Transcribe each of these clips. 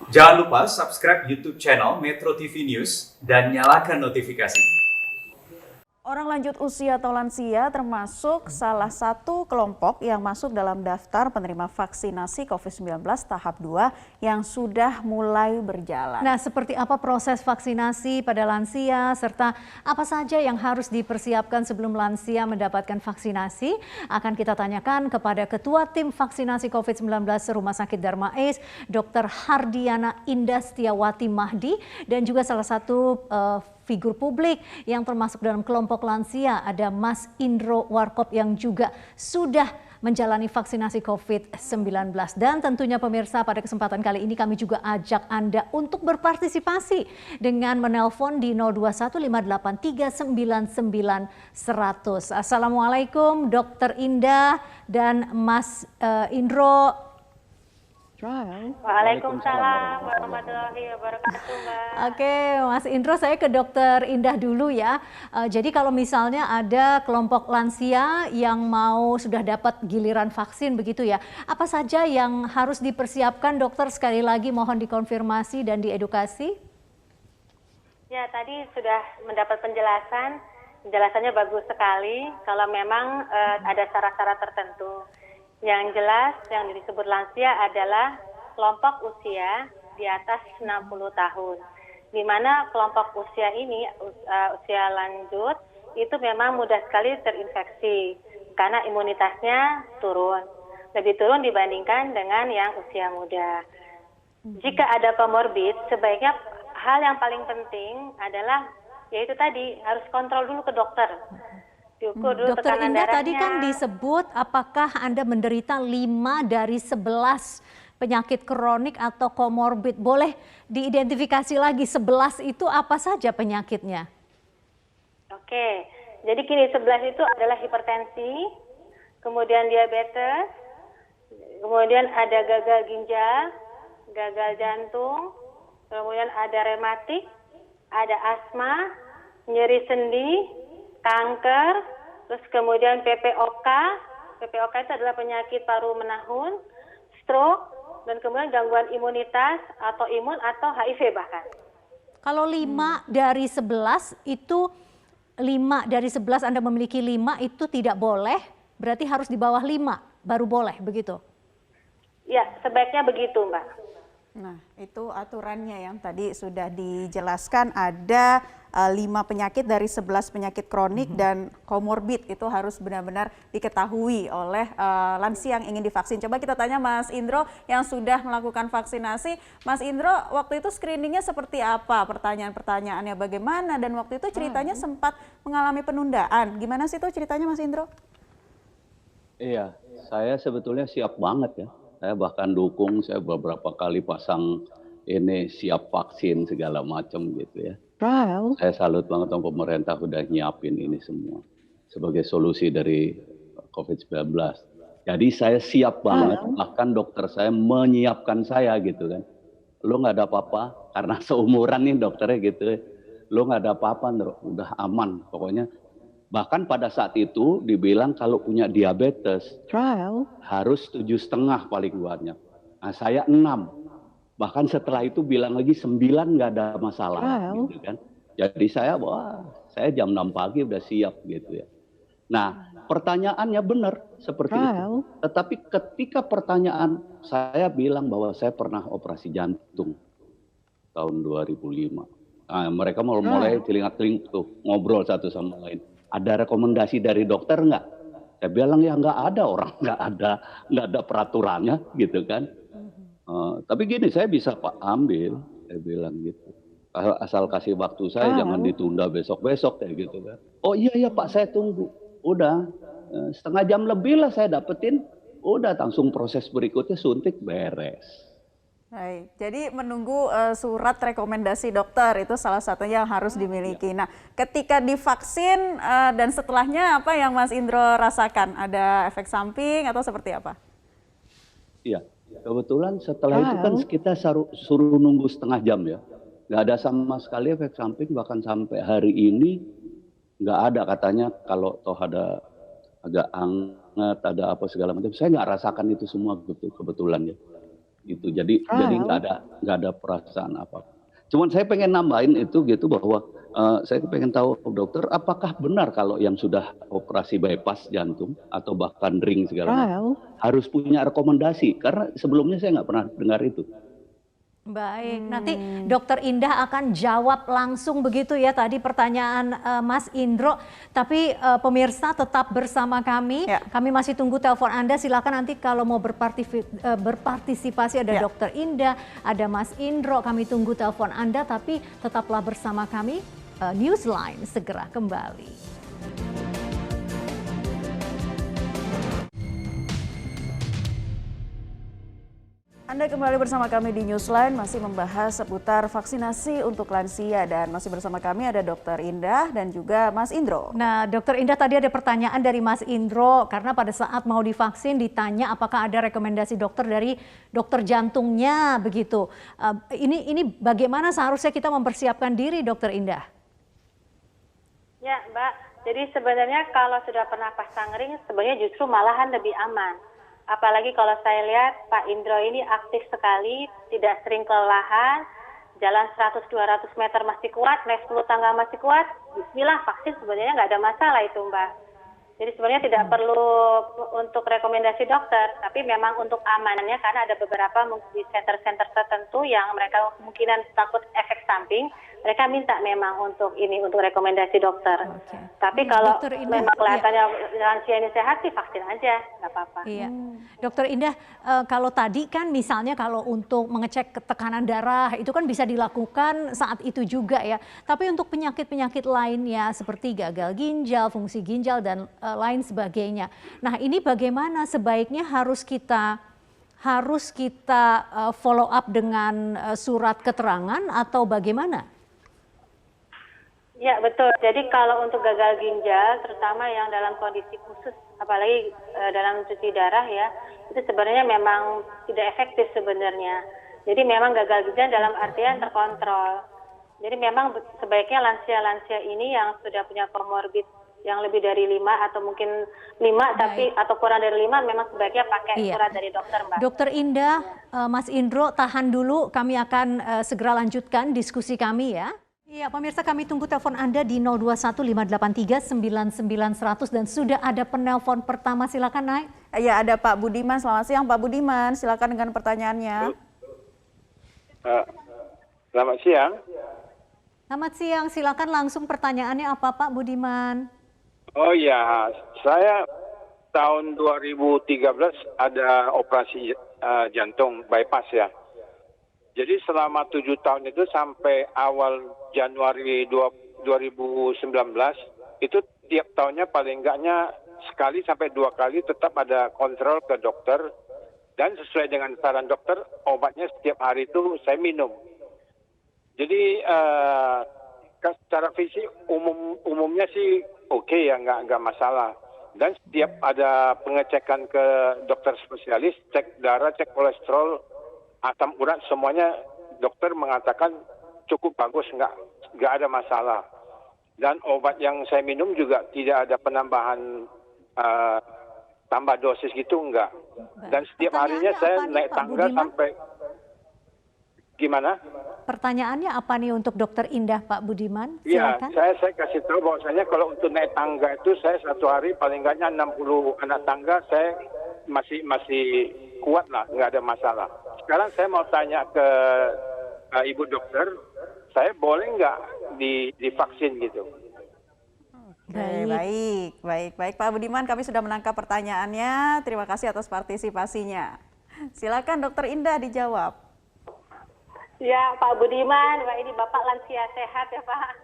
Jangan lupa subscribe YouTube channel Metro TV News dan nyalakan notifikasi. Orang lanjut usia atau lansia termasuk salah satu kelompok yang masuk dalam daftar penerima vaksinasi COVID-19 tahap 2 yang sudah mulai berjalan. Nah, seperti apa proses vaksinasi pada lansia serta apa saja yang harus dipersiapkan sebelum lansia mendapatkan vaksinasi akan kita tanyakan kepada Ketua Tim Vaksinasi COVID-19 Rumah Sakit Darmais, Dr. Hardiana Indah Setiawati Mahdi, dan juga salah satu figur publik yang termasuk dalam kelompok lansia ada Mas Indro Warkop yang juga sudah menjalani vaksinasi COVID-19. Dan tentunya pemirsa, pada kesempatan kali ini kami juga ajak Anda untuk berpartisipasi dengan menelpon di 02158399 100. Assalamualaikum Dr. Indah dan Mas Indro. Waalaikumsalam warahmatullahi wabarakatuh, Mbak. Oke, Mas Indro, saya ke Dokter Indah dulu ya. Jadi kalau misalnya ada kelompok lansia yang sudah dapat giliran vaksin begitu ya, apa saja yang harus dipersiapkan, dokter? Sekali lagi mohon dikonfirmasi dan diedukasi. Ya, tadi sudah mendapat penjelasan. Penjelasannya bagus sekali. Kalau memang ada syarat-syarat tertentu. Yang jelas yang disebut lansia adalah kelompok usia di atas 60 tahun. Di mana kelompok usia ini, usia lanjut, itu memang mudah sekali terinfeksi karena imunitasnya turun. Lebih turun dibandingkan dengan yang usia muda. Jika ada komorbid, sebaiknya hal yang paling penting adalah yaitu tadi harus kontrol dulu ke dokter. Diukur dulu Dokter tekanan Indah, darahnya. tadi kan disebut apakah Anda menderita 5 dari 11 penyakit kronik atau komorbid. Boleh diidentifikasi lagi 11 itu apa saja penyakitnya? Oke, jadi gini, 11 itu adalah hipertensi, kemudian diabetes, kemudian ada gagal ginjal, gagal jantung, kemudian ada rematik, ada asma, nyeri sendi, kanker, terus kemudian PPOK. PPOK itu adalah penyakit paru menahun, stroke, dan kemudian gangguan imunitas atau imun atau HIV bahkan. Kalau 5 dari 11 itu, 5 dari 11 Anda memiliki 5 itu tidak boleh, berarti harus di bawah 5 baru boleh, begitu? Ya, sebaiknya begitu, Mbak. Nah, itu aturannya yang tadi sudah dijelaskan, ada 5 penyakit dari 11 penyakit kronik dan komorbid itu harus benar-benar diketahui oleh lansia yang ingin divaksin. Coba kita tanya Mas Indro yang sudah melakukan vaksinasi. Mas Indro, waktu itu screeningnya seperti apa? Pertanyaan-pertanyaannya bagaimana? Dan waktu itu ceritanya sempat mengalami penundaan. Gimana sih itu ceritanya Mas Indro? Iya, saya sebetulnya siap banget ya. Saya bahkan dukung, saya beberapa kali pasang ini siap vaksin segala macam gitu ya. Saya salut banget sama pemerintah udah nyiapin ini semua sebagai solusi dari COVID-19. Jadi saya siap banget, bahkan dokter saya menyiapkan saya gitu kan. Lo nggak ada apa-apa, karena seumuran nih dokternya gitu. Lo nggak ada apa-apa, udah aman pokoknya. Bahkan pada saat itu dibilang kalau punya diabetes harus 7,5 paling banyak. Nah saya 6. Bahkan setelah itu bilang lagi 9 nggak ada masalah gitu kan. Jadi saya jam 6 pagi udah siap gitu ya. Nah pertanyaannya benar seperti itu. Tetapi ketika pertanyaan saya bilang bahwa saya pernah operasi jantung tahun 2005. Nah, mereka mulai telinga-teling tuh ngobrol satu sama lain. Ada rekomendasi dari dokter nggak? Saya bilang ya nggak ada, orang nggak ada peraturannya gitu kan. Tapi gini, saya bisa Pak ambil, saya bilang gitu. Asal kasih waktu saya, jangan ditunda besok-besok kayak gitu kan. Oh iya Pak, saya tunggu. Udah setengah jam lebih lah saya dapetin. Udah langsung proses berikutnya suntik beres. Baik, jadi menunggu surat rekomendasi dokter itu salah satunya yang harus dimiliki. Nah, ketika divaksin dan setelahnya apa yang Mas Indro rasakan? Ada efek samping atau seperti apa? Iya, kebetulan setelah itu kan kita suruh nunggu setengah jam ya. Nggak ada sama sekali efek samping, bahkan sampai hari ini nggak ada katanya kalau toh ada agak hangat, ada apa segala macam. Saya nggak rasakan itu semua kebetulan ya. gitu. Jadi nggak ada perasaan apa. Cuman saya pengen nambahin itu gitu bahwa saya pengen tahu dokter, apakah benar kalau yang sudah operasi bypass jantung atau bahkan ring segala macam harus punya rekomendasi? Karena sebelumnya saya nggak pernah dengar itu. Baik, nanti Dokter Indah akan jawab langsung begitu ya tadi pertanyaan Mas Indro. Tapi pemirsa tetap bersama kami. Ya. Kami masih tunggu telepon Anda. Silakan nanti kalau mau berpartisipasi ada Dokter Indah, ada Mas Indro. Kami tunggu telepon Anda. Tapi tetaplah bersama kami. Newsline segera kembali. Anda kembali bersama kami di Newsline, masih membahas seputar vaksinasi untuk lansia dan masih bersama kami ada Dr. Indah dan juga Mas Indro. Nah, Dr. Indah tadi ada pertanyaan dari Mas Indro karena pada saat mau divaksin ditanya apakah ada rekomendasi dokter dari dokter jantungnya begitu. Ini bagaimana seharusnya kita mempersiapkan diri, Dr. Indah? Ya, Mbak. Jadi sebenarnya kalau sudah pernah pasang ring, sebenarnya justru malahan lebih aman. Apalagi kalau saya lihat Pak Indro ini aktif sekali, tidak sering kelelahan, jalan 100-200 meter masih kuat, naik 10 tangga masih kuat, bismillah vaksin sebenarnya nggak ada masalah itu Mbak. Jadi sebenarnya tidak perlu untuk rekomendasi dokter, tapi memang untuk amanannya karena ada beberapa di center-center tertentu yang mereka kemungkinan takut efek samping, mereka minta memang untuk rekomendasi dokter. Oke. Tapi kalau Dokter Indah, memang kelihatannya lansia ini sehat sih vaksin aja, nggak apa-apa. Iya, Dokter Indah, kalau tadi kan misalnya kalau untuk mengecek tekanan darah itu kan bisa dilakukan saat itu juga ya. Tapi untuk penyakit-penyakit lainnya seperti gagal ginjal, fungsi ginjal dan lain sebagainya. Nah, ini bagaimana sebaiknya harus kita follow up dengan surat keterangan atau bagaimana? Ya betul, jadi kalau untuk gagal ginjal, terutama yang dalam kondisi khusus, apalagi dalam cuci darah ya, itu sebenarnya memang tidak efektif sebenarnya. Jadi memang gagal ginjal dalam artian terkontrol. Jadi memang sebaiknya lansia-lansia ini yang sudah punya komorbid yang lebih dari 5 atau mungkin 5 tapi atau kurang dari 5 memang sebaiknya pakai surat dari dokter Mbak. Dokter Indah, Mas Indro tahan dulu, kami akan segera lanjutkan diskusi kami ya. Iya, pemirsa kami tunggu telepon Anda di 0215839900 dan sudah ada penelpon pertama, silakan naik. Ya, ada Pak Budiman. Selamat siang Pak Budiman, silakan dengan pertanyaannya. Selamat siang. Selamat siang, silakan langsung pertanyaannya apa Pak Budiman? Oh ya, saya tahun 2013 ada operasi jantung bypass ya. Jadi selama 7 tahun itu sampai awal Januari 2019 itu tiap tahunnya paling enggaknya sekali sampai 2 kali tetap ada kontrol ke dokter dan sesuai dengan saran dokter obatnya setiap hari itu saya minum. Jadi secara fisik umumnya sih oke ya nggak masalah. Dan setiap ada pengecekan ke dokter spesialis, cek darah, cek kolesterol, asam urat semuanya dokter mengatakan cukup bagus, nggak ada masalah. Dan obat yang saya minum juga tidak ada penambahan tambah dosis gitu enggak. Dan setiap harinya saya naik tangga sampai gimana? Pertanyaannya apa nih untuk Dokter Indah Pak Budiman? Iya, Silakan. saya kasih tahu bahwasanya kalau untuk naik tangga itu saya satu hari paling enggaknya 60 anak tangga saya masih kuat lah, nggak ada masalah. Sekarang saya mau tanya ke Ibu dokter, saya boleh nggak divaksin gitu? Baik Pak Budiman, kami sudah menangkap pertanyaannya. Terima kasih atas partisipasinya. Silakan Dokter Indah dijawab. Ya Pak Budiman, Wah, ini Bapak lansia sehat ya Pak.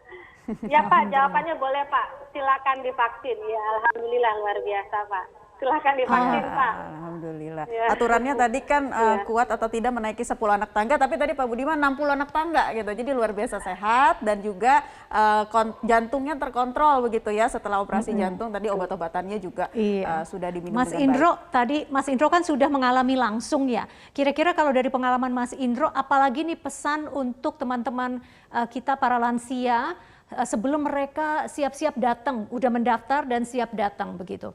Ya Pak, jawabannya boleh Pak. Silakan divaksin. Ya Alhamdulillah luar biasa Pak. Silakan divaksin Pak. Alhamdulillah. Ya. Aturannya tadi kan kuat atau tidak menaiki 10 anak tangga, tapi tadi Pak Budiman 60 anak tangga gitu. Jadi luar biasa sehat dan juga jantungnya terkontrol begitu ya setelah operasi jantung. Tadi obat-obatannya juga sudah diminum Mas dengan Indro, baik. tadi Mas Indro kan sudah mengalami langsung ya. Kira-kira kalau dari pengalaman Mas Indro, apalagi nih pesan untuk teman-teman kita para lansia sebelum mereka siap-siap datang, udah mendaftar dan siap datang begitu?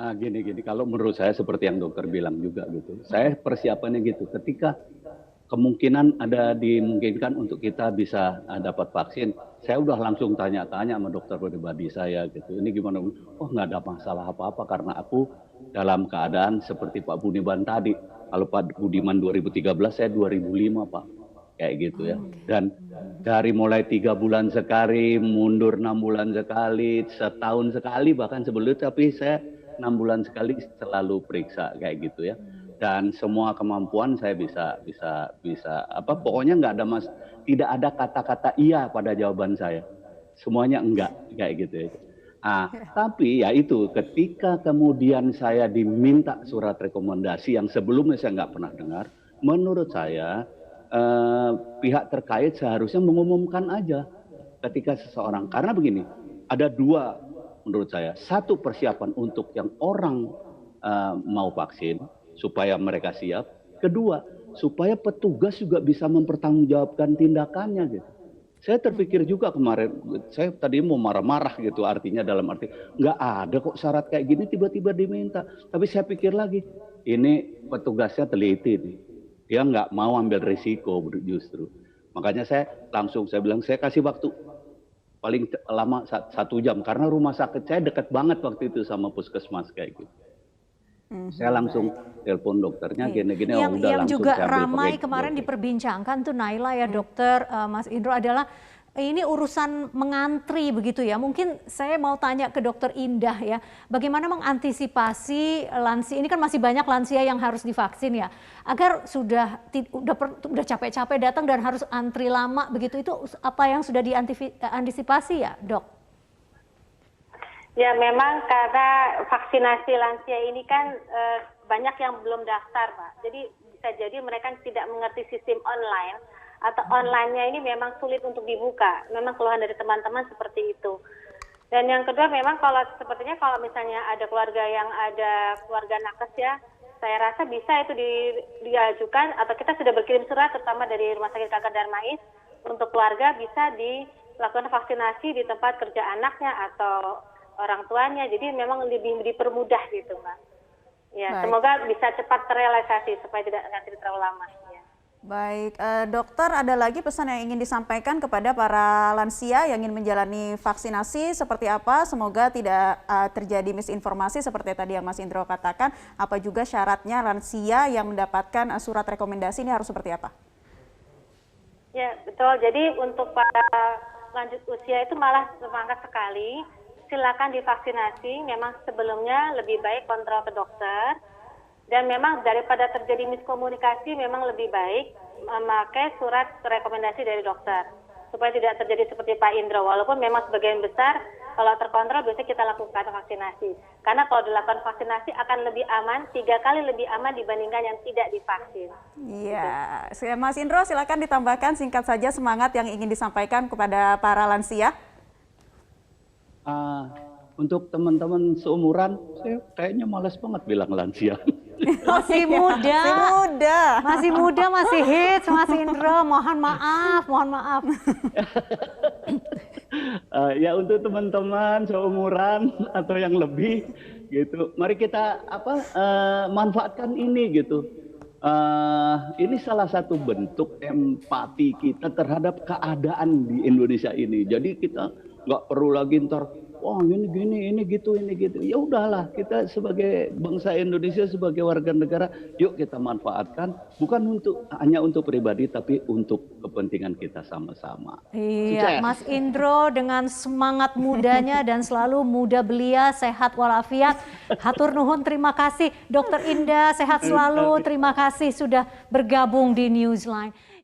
Gini, kalau menurut saya seperti yang dokter bilang juga gitu. Saya persiapannya gitu. Ketika kemungkinan ada dimungkinkan untuk kita bisa dapat vaksin, saya udah langsung tanya-tanya sama dokter pribadi saya gitu. Ini gimana? Oh, nggak ada masalah apa-apa karena aku dalam keadaan seperti Pak Budiman tadi. Kalau Pak Budiman 2013, saya 2005 Pak. Kayak gitu ya. Dan dari mulai 3 bulan sekali, mundur 6 bulan sekali, setahun sekali bahkan sebelum, tapi saya 6 bulan sekali selalu periksa kayak gitu ya. Dan semua kemampuan saya bisa pokoknya nggak ada tidak ada kata-kata iya pada jawaban saya. Semuanya enggak kayak gitu ya. Tapi ya itu ketika kemudian saya diminta surat rekomendasi yang sebelumnya saya nggak pernah dengar, menurut saya pihak terkait seharusnya mengumumkan aja ketika seseorang, karena begini, ada dua menurut saya. Satu, persiapan untuk yang orang mau vaksin supaya mereka siap. Kedua, supaya petugas juga bisa mempertanggungjawabkan tindakannya gitu. Saya terpikir juga kemarin, saya tadi mau marah-marah gitu, artinya dalam arti nggak ada kok syarat kayak gini tiba-tiba diminta. Tapi saya pikir lagi, ini petugasnya teliti nih. Dia nggak mau ambil risiko justru. Makanya saya bilang saya kasih waktu paling lama 1 jam. Karena rumah sakit saya dekat banget waktu itu sama puskesmas kayak gitu. Saya langsung telepon dokternya gini-gini. Yang juga ramai kemarin diperbincangkan tuh Naila ya dokter, Mas Indro, adalah ini urusan mengantri begitu ya. Mungkin saya mau tanya ke dokter Indah ya, bagaimana mengantisipasi lansia, ini kan masih banyak lansia yang harus divaksin ya, agar sudah capek-capek datang dan harus antri lama begitu, itu apa yang sudah diantisipasi ya dok? Ya memang karena vaksinasi lansia ini kan banyak yang belum daftar Pak, jadi bisa jadi mereka tidak mengerti sistem online, atau online-nya ini memang sulit untuk dibuka. Memang keluhan dari teman-teman seperti itu. Dan yang kedua memang sepertinya kalau misalnya ada keluarga yang ada keluarga nakes ya, saya rasa bisa itu diajukan, atau kita sudah berkirim surat terutama dari Rumah Sakit Kanker Darmais untuk keluarga bisa dilakukan vaksinasi di tempat kerja anaknya atau orang tuanya. Jadi memang lebih dipermudah gitu Mbak. Ya, semoga bisa cepat terrealisasi supaya tidak terlalu lama. Ya. Baik, dokter, ada lagi pesan yang ingin disampaikan kepada para lansia yang ingin menjalani vaksinasi seperti apa? Semoga tidak terjadi misinformasi seperti tadi yang Mas Indro katakan. Apa juga syaratnya lansia yang mendapatkan surat rekomendasi ini harus seperti apa? Ya, betul. Jadi untuk para lanjut usia itu malah semangat sekali. Silakan divaksinasi. Memang sebelumnya lebih baik kontrol ke dokter. Dan memang daripada terjadi miskomunikasi, memang lebih baik memakai surat rekomendasi dari dokter. Supaya tidak terjadi seperti Pak Indro. Walaupun memang sebagian besar kalau terkontrol biasanya kita lakukan vaksinasi. Karena kalau dilakukan vaksinasi akan lebih aman, 3 kali lebih aman dibandingkan yang tidak divaksin. Iya, Mas Indro silakan ditambahkan singkat saja semangat yang ingin disampaikan kepada para lansia. Untuk teman-teman seumuran, saya kayaknya malas banget bilang lansia. Masih muda, masih hits, Mas Indro. Mohon maaf. Ya untuk teman-teman seumuran atau yang lebih gitu, mari kita manfaatkan ini gitu. Ini salah satu bentuk empati kita terhadap keadaan di Indonesia ini. Jadi kita nggak perlu lagi ntar, wah ini gitu. Ya udahlah, kita sebagai bangsa Indonesia, sebagai warga negara, yuk kita manfaatkan, bukan hanya untuk pribadi, tapi untuk kepentingan kita sama-sama. Iya, Mas Indro dengan semangat mudanya dan selalu muda belia, sehat walafiat. Hatur nuhun, terima kasih. Dokter Indah, sehat selalu. Terima kasih sudah bergabung di Newsline.